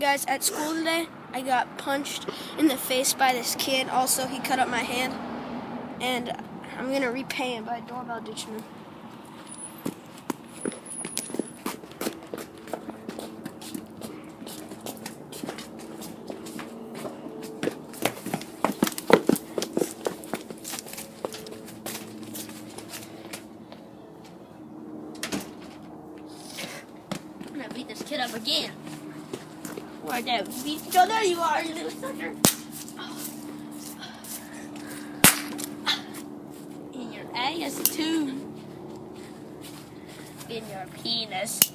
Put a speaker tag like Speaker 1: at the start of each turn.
Speaker 1: Guys, at school today, I got punched in the face by this kid. Also, he cut up my hand, and I'm going to repay him by doorbell ditching him.
Speaker 2: I'm going to beat this kid up again.
Speaker 1: Where that beat? Oh, there you are, you little sucker.
Speaker 2: In your ass too. In your penis.